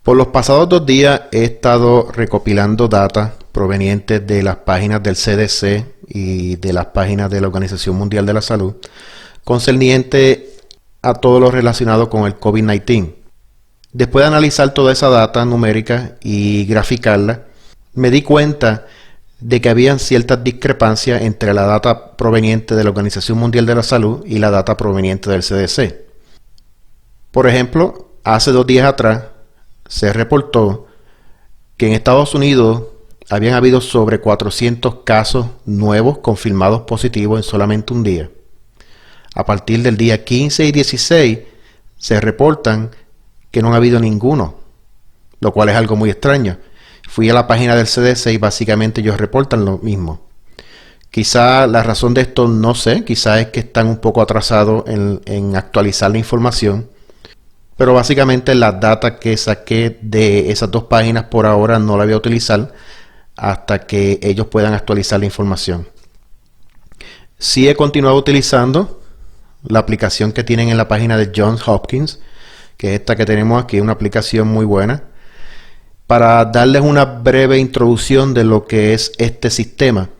Por los pasados 2 días he estado recopilando data provenientes de las páginas del CDC y de las páginas de la Organización Mundial de la Salud concerniente a todo lo relacionado con el COVID-19. Después de analizar toda esa data numérica y graficarla, me di cuenta de que habían ciertas discrepancias entre la data proveniente de la Organización Mundial de la Salud y la data proveniente del CDC. Por ejemplo, hace 2 días atrás se reportó que en Estados Unidos habían habido sobre 400 casos nuevos confirmados positivos en solamente un día. A partir del día 15 y 16 se reportan que no ha habido ninguno, lo cual es algo muy extraño. Fui a la página del CDC y básicamente ellos reportan lo mismo. Quizá la razón de esto no sé, quizá es que están un poco atrasados en actualizar la información, pero básicamente las datas que saqué de esas 2 páginas por ahora no las voy a utilizar hasta que ellos puedan actualizar la información. Sí he continuado utilizando la aplicación que tienen en la página de Johns Hopkins, que es esta que tenemos aquí, una aplicación muy buena, para darles una breve introducción de lo que es este sistema.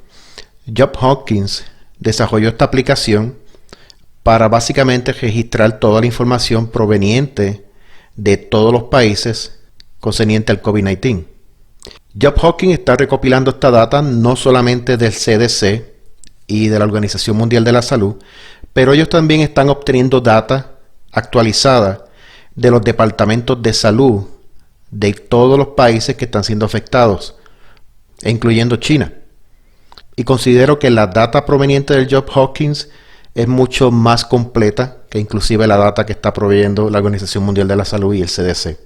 Johns Hopkins desarrolló esta aplicación para básicamente registrar toda la información proveniente de todos los países concerniente al COVID-19. Johns Hopkins está recopilando esta data no solamente del CDC y de la Organización Mundial de la Salud, pero ellos también están obteniendo data actualizada de los departamentos de salud de todos los países que están siendo afectados, incluyendo China. Y considero que la data proveniente del Johns Hopkins es mucho más completa que inclusive la data que está proveyendo la Organización Mundial de la Salud y el CDC.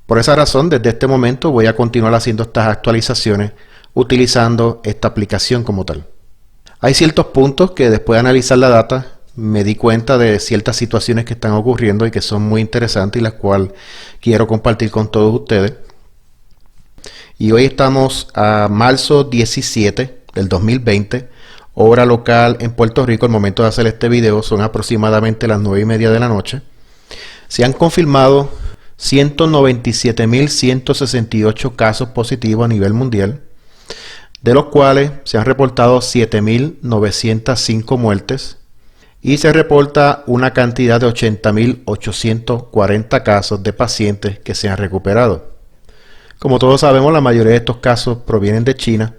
Por esa razón, desde este momento voy a continuar haciendo estas actualizaciones utilizando esta aplicación como tal. Hay ciertos puntos que después de analizar la data me di cuenta de ciertas situaciones que están ocurriendo y que son muy interesantes y las cuales quiero compartir con todos ustedes. Y hoy estamos a marzo 17 del 2020, hora local en Puerto Rico. El momento de hacer este video son aproximadamente las 9:30 de la noche. Se han confirmado 197.168 casos positivos a nivel mundial, de los cuales se han reportado 7.905 muertes y se reporta una cantidad de 80.840 casos de pacientes que se han recuperado. Como todos sabemos, la mayoría de estos casos provienen de China,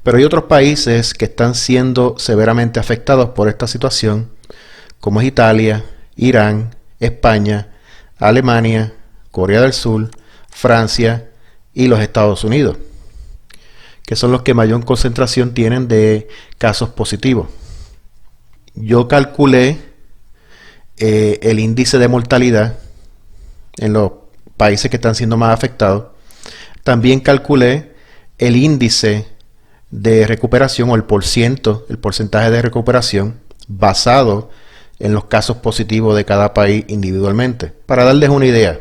pero hay otros países que están siendo severamente afectados por esta situación, como es Italia, Irán, España, Alemania, Corea del Sur, Francia y los Estados Unidos, que son los que mayor concentración tienen de casos positivos. Yo calculé el índice de mortalidad en los países que están siendo más afectados. También calculé el índice de recuperación o el porcentaje de recuperación basado en los casos positivos de cada país individualmente, para darles una idea.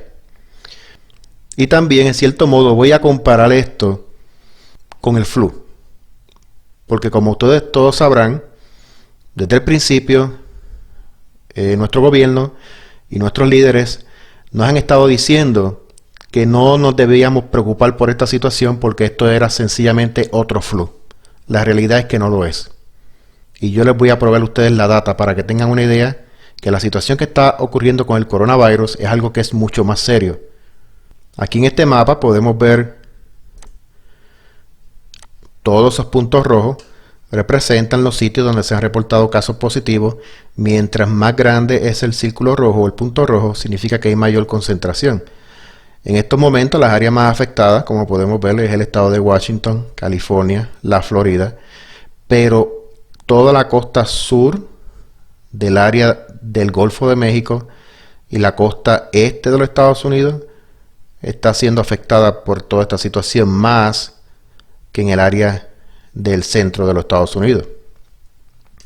Y también, en cierto modo, voy a comparar esto con el flu, porque como ustedes todos sabrán, desde el principio, nuestro gobierno y nuestros líderes nos han estado diciendo que no nos debíamos preocupar por esta situación porque esto era sencillamente otro flu. La realidad es que no lo es. Y yo les voy a proveer a ustedes la data para que tengan una idea que la situación que está ocurriendo con el coronavirus es algo que es mucho más serio. Aquí en este mapa podemos ver todos esos puntos rojos. Representan los sitios donde se han reportado casos positivos. Mientras más grande es el círculo rojo o el punto rojo, significa que hay mayor concentración. En estos momentos las áreas más afectadas, como podemos ver, es el estado de Washington, California, la Florida, pero toda la costa sur del área del Golfo de México y la costa este de los Estados Unidos está siendo afectada por toda esta situación, más que en el área del centro de los Estados Unidos.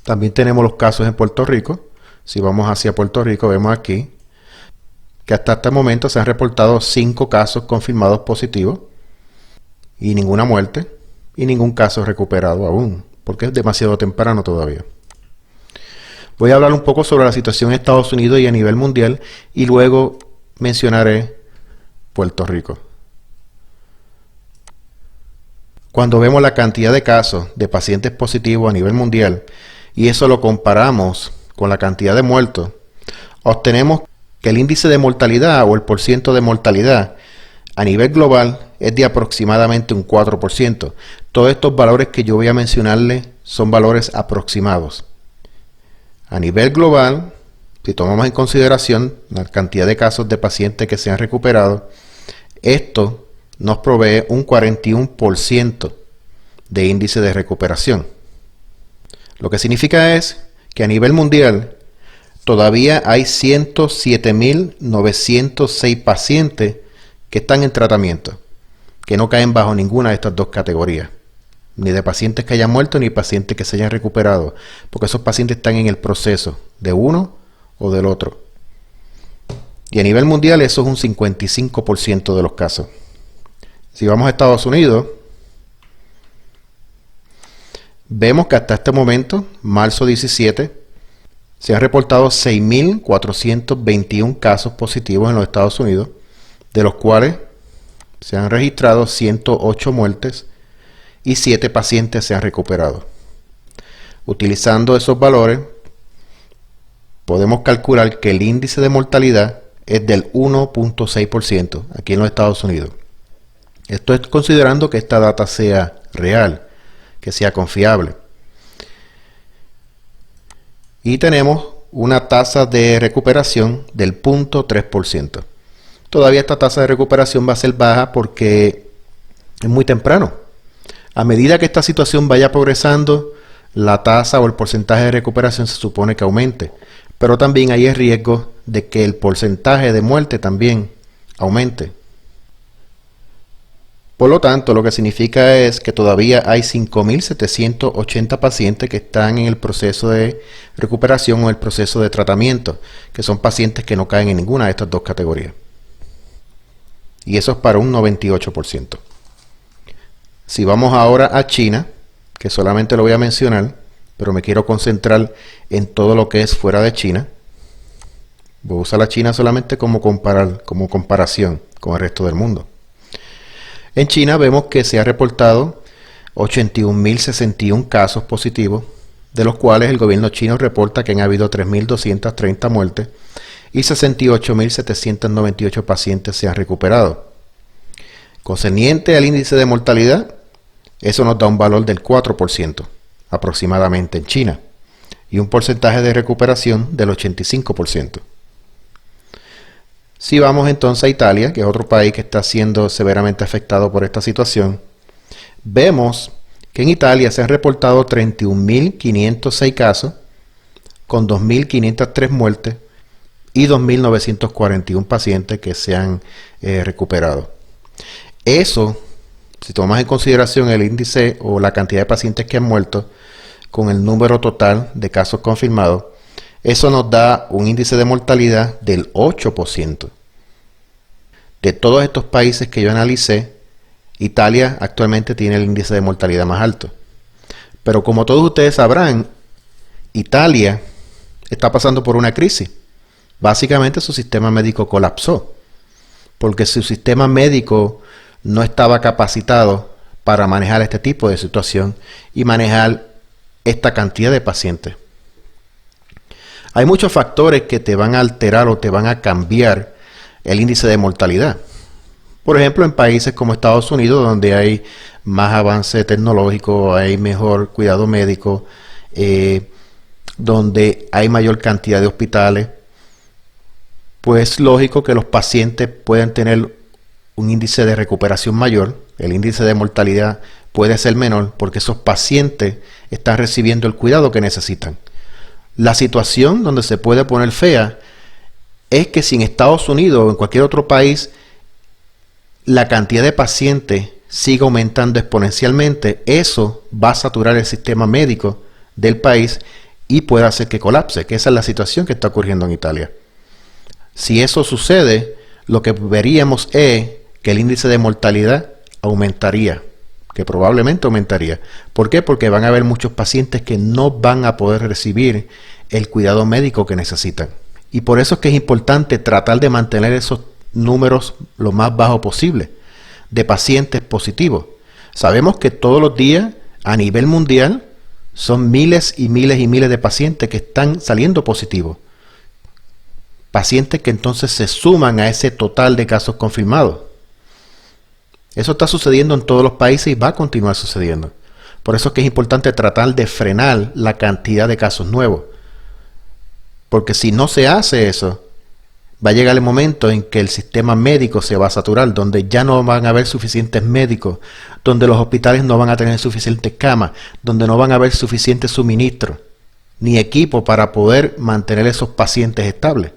También tenemos los casos en Puerto Rico. Si vamos hacia Puerto Rico, vemos aquí que hasta este momento se han reportado 5 casos confirmados positivos y ninguna muerte y ningún caso recuperado aún, porque es demasiado temprano todavía. Voy a hablar un poco sobre la situación en Estados Unidos y a nivel mundial y luego mencionaré Puerto Rico. Cuando vemos la cantidad de casos de pacientes positivos a nivel mundial y eso lo comparamos con la cantidad de muertos, obtenemos que el índice de mortalidad o el porciento de mortalidad a nivel global es de aproximadamente un 4%. Todos estos valores que yo voy a mencionarles son valores aproximados. A nivel global, si tomamos en consideración la cantidad de casos de pacientes que se han recuperado, esto nos provee un 41% de índice de recuperación. Lo que significa es que a nivel mundial todavía hay 107.906 pacientes que están en tratamiento, que no caen bajo ninguna de estas dos categorías, ni de pacientes que hayan muerto ni pacientes que se hayan recuperado, porque esos pacientes están en el proceso de uno o del otro. Y a nivel mundial eso es un 55% de los casos. Si vamos a Estados Unidos, vemos que hasta este momento, marzo 17, se han reportado 6.421 casos positivos en los Estados Unidos, de los cuales se han registrado 108 muertes y 7 pacientes se han recuperado. Utilizando esos valores, podemos calcular que el índice de mortalidad es del 1.6% aquí en los Estados Unidos. Esto es considerando que esta data sea real, que sea confiable. Y tenemos una tasa de recuperación del 0.3%. Todavía esta tasa de recuperación va a ser baja porque es muy temprano. A medida que esta situación vaya progresando, la tasa o el porcentaje de recuperación se supone que aumente. Pero también hay el riesgo de que el porcentaje de muerte también aumente. Por lo tanto, lo que significa es que todavía hay 5.780 pacientes que están en el proceso de recuperación o el proceso de tratamiento, que son pacientes que no caen en ninguna de estas dos categorías. Y eso es para un 98%. Si vamos ahora a China, que solamente lo voy a mencionar, pero me quiero concentrar en todo lo que es fuera de China. Voy a usar la China solamente como comparación con el resto del mundo. En China vemos que se ha reportado 81.061 casos positivos, de los cuales el gobierno chino reporta que han habido 3.230 muertes y 68.798 pacientes se han recuperado. Concerniente al índice de mortalidad, eso nos da un valor del 4% aproximadamente en China y un porcentaje de recuperación del 85%. Si vamos entonces a Italia, que es otro país que está siendo severamente afectado por esta situación, vemos que en Italia se han reportado 31.506 casos con 2.503 muertes y 2.941 pacientes que se han recuperado. Eso, si tomas en consideración el índice o la cantidad de pacientes que han muerto con el número total de casos confirmados, eso nos da un índice de mortalidad del 8%. De todos estos países que yo analicé, Italia actualmente tiene el índice de mortalidad más alto. Pero como todos ustedes sabrán, Italia está pasando por una crisis. Básicamente su sistema médico colapsó, porque su sistema médico no estaba capacitado para manejar este tipo de situación y manejar esta cantidad de pacientes. Hay muchos factores que te van a alterar o te van a cambiar el índice de mortalidad. Por ejemplo, en países como Estados Unidos, donde hay más avance tecnológico, hay mejor cuidado médico, donde hay mayor cantidad de hospitales, pues es lógico que los pacientes puedan tener un índice de recuperación mayor, el índice de mortalidad puede ser menor porque esos pacientes están recibiendo el cuidado que necesitan. La situación donde se puede poner fea es que si en Estados Unidos o en cualquier otro país la cantidad de pacientes sigue aumentando exponencialmente, eso va a saturar el sistema médico del país y puede hacer que colapse, que esa es la situación que está ocurriendo en Italia. Si eso sucede, lo que veríamos es que el índice de mortalidad aumentaría, que probablemente aumentaría. ¿Por qué? Porque van a haber muchos pacientes que no van a poder recibir el cuidado médico que necesitan. Y por eso es que es importante tratar de mantener esos números lo más bajo posible de pacientes positivos. Sabemos que todos los días, a nivel mundial, son miles y miles y miles de pacientes que están saliendo positivos. Pacientes que entonces se suman a ese total de casos confirmados. Eso está sucediendo en todos los países y va a continuar sucediendo. Por eso es que es importante tratar de frenar la cantidad de casos nuevos. Porque si no se hace eso, va a llegar el momento en que el sistema médico se va a saturar, donde ya no van a haber suficientes médicos, donde los hospitales no van a tener suficientes camas, donde no van a haber suficientes suministros, ni equipo para poder mantener esos pacientes estables.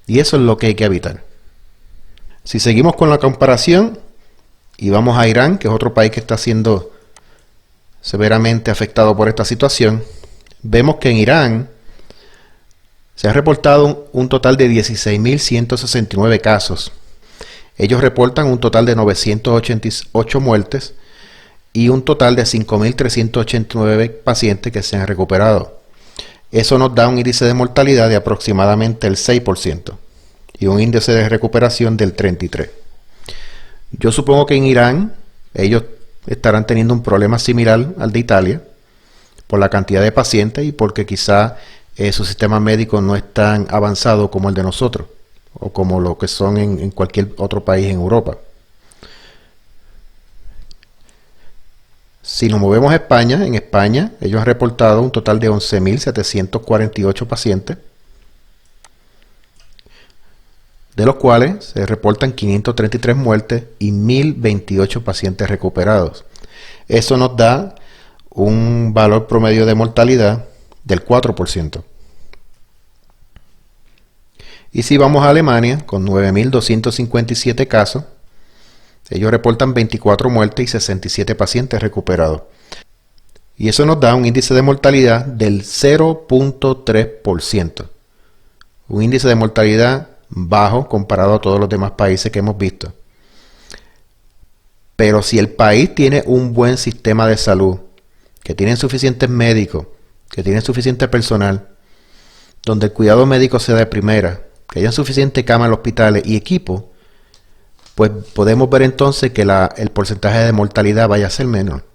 Y eso es lo que hay que evitar. Si seguimos con la comparación y vamos a Irán, que es otro país que está siendo severamente afectado por esta situación, vemos que en Irán se ha reportado un total de 16.169 casos. Ellos reportan un total de 988 muertes y un total de 5.389 pacientes que se han recuperado. Eso nos da un índice de mortalidad de aproximadamente el 6% y un índice de recuperación del 33%. Yo supongo que en Irán ellos estarán teniendo un problema similar al de Italia por la cantidad de pacientes y porque quizá su sistema médico no es tan avanzado como el de nosotros o como lo que son en cualquier otro país en Europa. Si nos movemos a España, en España ellos han reportado un total de 11.748 pacientes, de los cuales se reportan 533 muertes y 1.028 pacientes recuperados. Eso nos da un valor promedio de mortalidad del 4%. Y si vamos a Alemania, con 9.257 casos, ellos reportan 24 muertes y 67 pacientes recuperados. Y eso nos da un índice de mortalidad del 0.3%. Un índice de mortalidad bajo comparado a todos los demás países que hemos visto. Pero si el país tiene un buen sistema de salud, que tienen suficientes médicos, que tienen suficiente personal, donde el cuidado médico sea de primera, que haya suficiente cama en los hospitales y equipo, pues podemos ver entonces que el porcentaje de mortalidad vaya a ser menor.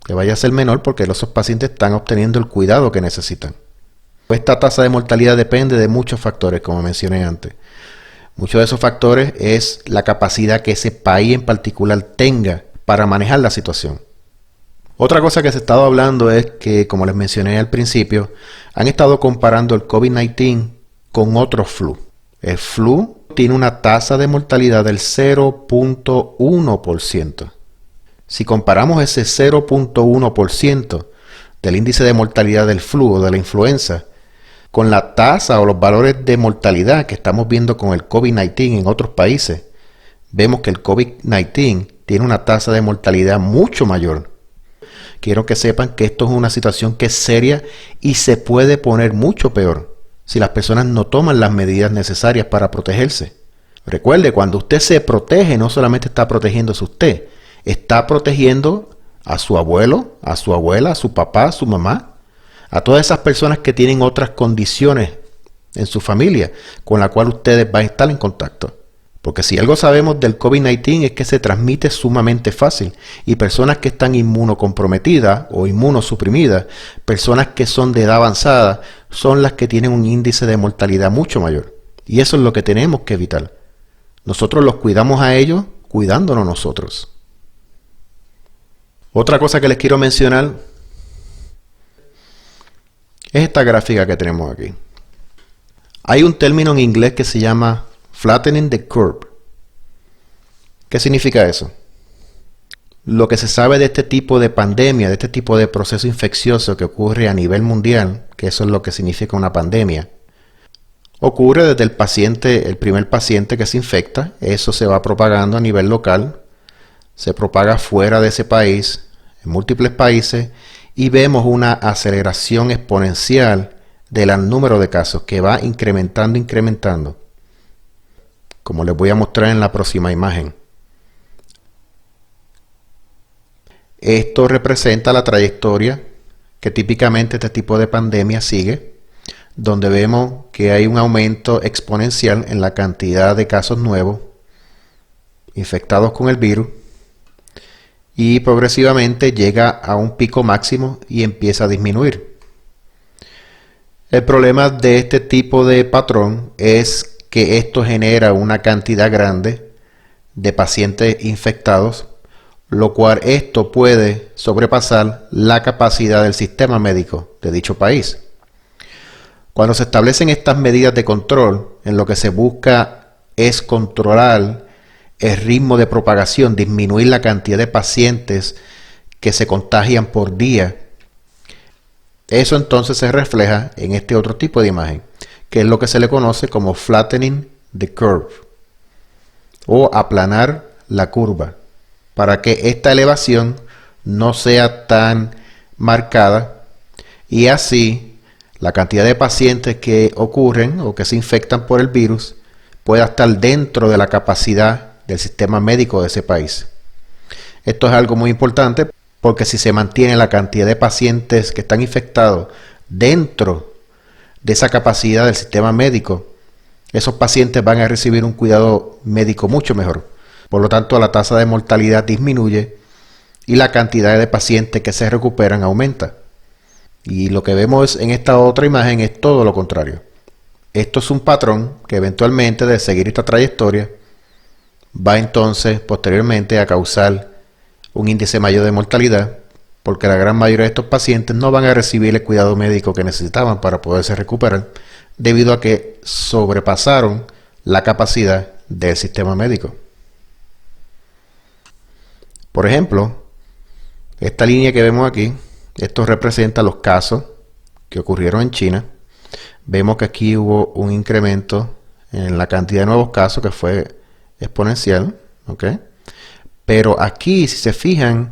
Que vaya a ser menor porque esos pacientes están obteniendo el cuidado que necesitan. Esta tasa de mortalidad depende de muchos factores, como mencioné antes. Muchos de esos factores es la capacidad que ese país en particular tenga para manejar la situación. Otra cosa que se ha estado hablando es que, como les mencioné al principio, han estado comparando el COVID-19 con otro flu. El flu tiene una tasa de mortalidad del 0.1%. Si comparamos ese 0.1% del índice de mortalidad del flu o de la influenza con la tasa o los valores de mortalidad que estamos viendo con el COVID-19 en otros países, vemos que el COVID-19 tiene una tasa de mortalidad mucho mayor. Quiero que sepan que esto es una situación que es seria y se puede poner mucho peor si las personas no toman las medidas necesarias para protegerse. Recuerde, cuando usted se protege, no solamente está protegiéndose usted, está protegiendo a su abuelo, a su abuela, a su papá, a su mamá, a todas esas personas que tienen otras condiciones en su familia con la cual ustedes van a estar en contacto. Porque si algo sabemos del COVID-19 es que se transmite sumamente fácil y personas que están inmunocomprometidas o inmunosuprimidas, personas que son de edad avanzada, son las que tienen un índice de mortalidad mucho mayor. Y eso es lo que tenemos que evitar. Nosotros los cuidamos a ellos cuidándonos nosotros. Otra cosa que les quiero mencionar es esta gráfica que tenemos aquí. Hay un término en inglés que se llama flattening the curve. ¿Qué significa eso? Lo que se sabe de este tipo de pandemia, de este tipo de proceso infeccioso que ocurre a nivel mundial, que eso es lo que significa una pandemia, ocurre desde el paciente, el primer paciente que se infecta, eso se va propagando a nivel local, se propaga fuera de ese país, en múltiples países, y vemos una aceleración exponencial del número de casos que va incrementando, como les voy a mostrar en la próxima imagen. Esto representa la trayectoria que típicamente este tipo de pandemia sigue, donde vemos que hay un aumento exponencial en la cantidad de casos nuevos infectados con el virus, y progresivamente llega a un pico máximo y empieza a disminuir. El problema de este tipo de patrón es que esto genera una cantidad grande de pacientes infectados, lo cual esto puede sobrepasar la capacidad del sistema médico de dicho país. Cuando se establecen estas medidas de control, en lo que se busca es controlar el ritmo de propagación, disminuir la cantidad de pacientes que se contagian por día. Eso entonces se refleja en este otro tipo de imagen, que es lo que se le conoce como flattening the curve o aplanar la curva, para que esta elevación no sea tan marcada y así la cantidad de pacientes que ocurren o que se infectan por el virus pueda estar dentro de la capacidad del sistema médico de ese país. Esto es algo muy importante porque si se mantiene la cantidad de pacientes que están infectados dentro de esa capacidad del sistema médico, esos pacientes van a recibir un cuidado médico mucho mejor. Por lo tanto, la tasa de mortalidad disminuye y la cantidad de pacientes que se recuperan aumenta. Y lo que vemos en esta otra imagen es todo lo contrario. Esto es un patrón que eventualmente, de seguir esta trayectoria, va entonces posteriormente a causar un índice mayor de mortalidad, porque la gran mayoría de estos pacientes no van a recibir el cuidado médico que necesitaban para poderse recuperar, debido a que sobrepasaron la capacidad del sistema médico. Por ejemplo, esta línea que vemos aquí, esto representa los casos que ocurrieron en China. Vemos que aquí hubo un incremento en la cantidad de nuevos casos que fue exponencial, ¿ok? Pero aquí, si se fijan,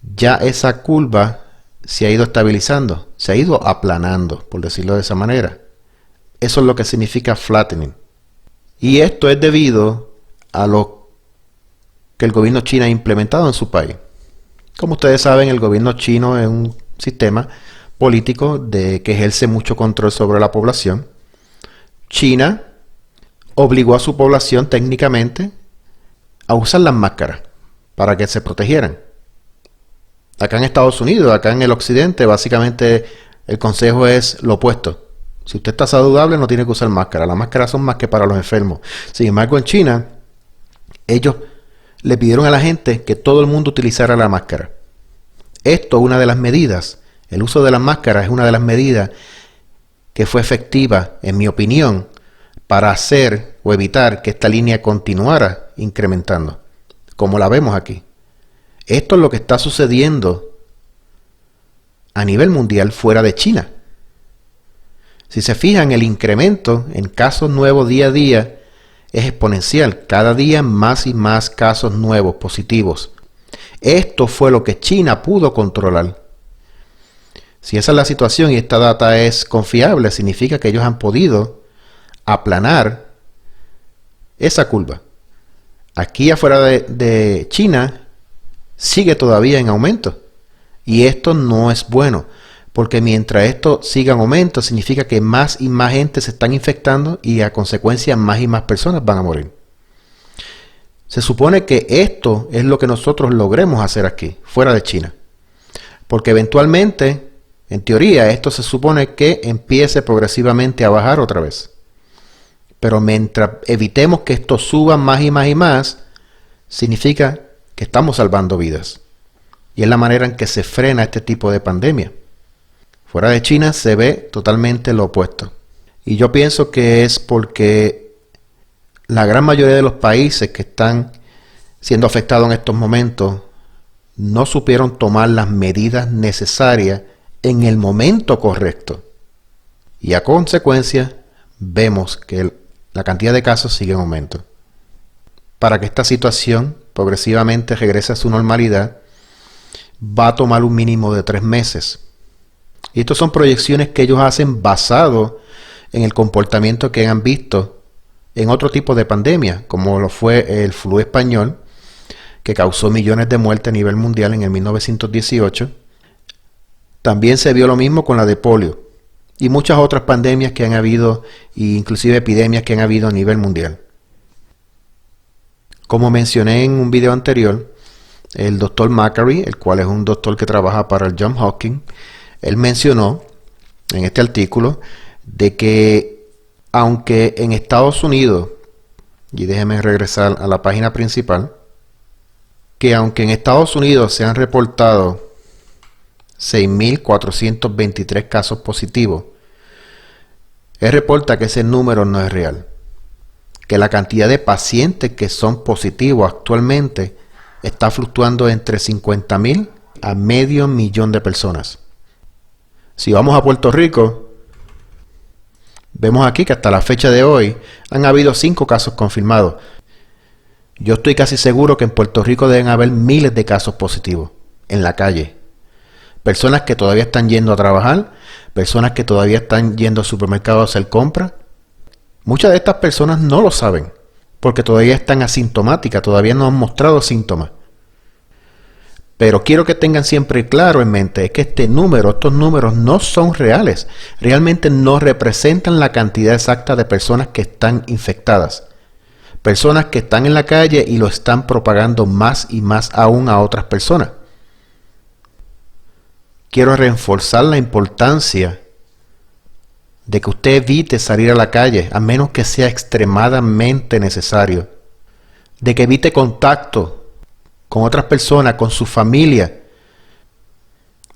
ya esa curva se ha ido estabilizando, se ha ido aplanando, por decirlo de esa manera. Eso es lo que significa flattening. Y esto es debido a lo que el gobierno chino ha implementado en su país. Como ustedes saben, el gobierno chino es un sistema político que ejerce mucho control sobre la población. China obligó a su población técnicamente a usar las máscaras para que se protegieran. Acá en Estados Unidos, acá en el occidente, básicamente el consejo es lo opuesto. Si usted está saludable, no tiene que usar máscara. Las máscaras son más que para los enfermos. Sin embargo, en China, ellos le pidieron a la gente que todo el mundo utilizara la máscara. Esto es una de las medidas. El uso de las máscaras es una de las medidas que fue efectiva, en mi opinión, para hacer o evitar que esta línea continuara incrementando, como la vemos aquí. Esto es lo que está sucediendo a nivel mundial fuera de China. Si se fijan, el incremento en casos nuevos día a día es exponencial. Cada día más y más casos nuevos positivos. Esto fue lo que China pudo controlar. Si esa es la situación y esta data es confiable, significa que ellos han podido aplanar esa curva. Aquí afuera de China sigue todavía en aumento. Y esto no es bueno, porque mientras esto siga en aumento, significa que más y más gente se están infectando y a consecuencia más y más personas van a morir. Se supone que esto es lo que nosotros logremos hacer aquí, fuera de China. Porque eventualmente, en teoría, esto se supone que empiece progresivamente a bajar otra vez. Pero mientras evitemos que esto suba más y más y más, significa que estamos salvando vidas. Y es la manera en que se frena este tipo de pandemia. Fuera de China se ve totalmente lo opuesto. Y yo pienso que es porque la gran mayoría de los países que están siendo afectados en estos momentos no supieron tomar las medidas necesarias en el momento correcto. Y a consecuencia vemos que la cantidad de casos sigue en aumento. Para que esta situación progresivamente regrese a su normalidad, va a tomar un mínimo de 3 meses. Y estas son proyecciones que ellos hacen basado en el comportamiento que han visto en otro tipo de pandemia, como lo fue el flu español, que causó millones de muertes a nivel mundial en el 1918. También se vio lo mismo con la de polio y muchas otras pandemias que han habido, e inclusive epidemias que han habido a nivel mundial. Como mencioné en un video anterior, el doctor Macari, el cual es un doctor que trabaja para el Johns Hopkins, él mencionó en este artículo de que aunque en Estados Unidos, y déjeme regresar a la página principal, que aunque en Estados Unidos se han reportado 6.423 casos positivos, él reporta que ese número no es real, que la cantidad de pacientes que son positivos actualmente está fluctuando entre 50.000 a 500.000 de personas. Si vamos a Puerto Rico, vemos aquí que hasta la fecha de hoy han habido 5 casos confirmados. Yo estoy casi seguro que en Puerto Rico deben haber miles de casos positivos en la calle. Personas que todavía están yendo a trabajar, personas que todavía están yendo al supermercado a hacer compras. Muchas de estas personas no lo saben, porque todavía están asintomáticas, todavía no han mostrado síntomas. Pero quiero que tengan siempre claro en mente que estos números no son reales. Realmente no representan la cantidad exacta de personas que están infectadas. Personas que están en la calle y lo están propagando más y más aún a otras personas. Quiero reforzar la importancia de que usted evite salir a la calle, a menos que sea extremadamente necesario. De que evite contacto con otras personas, con su familia.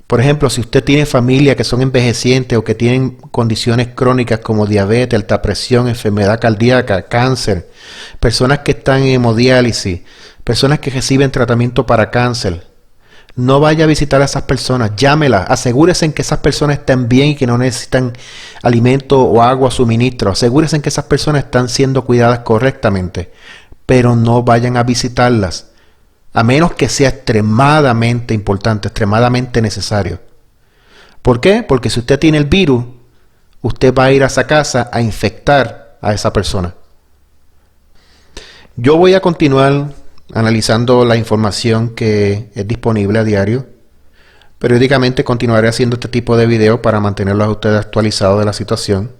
Por ejemplo, si usted tiene familia que son envejecientes o que tienen condiciones crónicas como diabetes, alta presión, enfermedad cardíaca, cáncer, personas que están en hemodiálisis, personas que reciben tratamiento para cáncer, no vaya a visitar a esas personas, llámelas, asegúrese en que esas personas estén bien y que no necesitan alimento o agua, suministro. Asegúrese en que esas personas están siendo cuidadas correctamente, pero no vayan a visitarlas, a menos que sea extremadamente importante, extremadamente necesario. ¿Por qué? Porque si usted tiene el virus, usted va a ir a esa casa a infectar a esa persona. Yo voy a continuar analizando la información que es disponible a diario. Periódicamente continuaré haciendo este tipo de videos para mantenerlos a ustedes actualizados de la situación.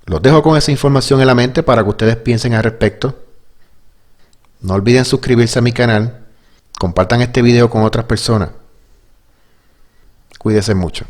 Los dejo con esa información en la mente para que ustedes piensen al respecto. No olviden suscribirse a mi canal. Compartan este video con otras personas. Cuídense mucho.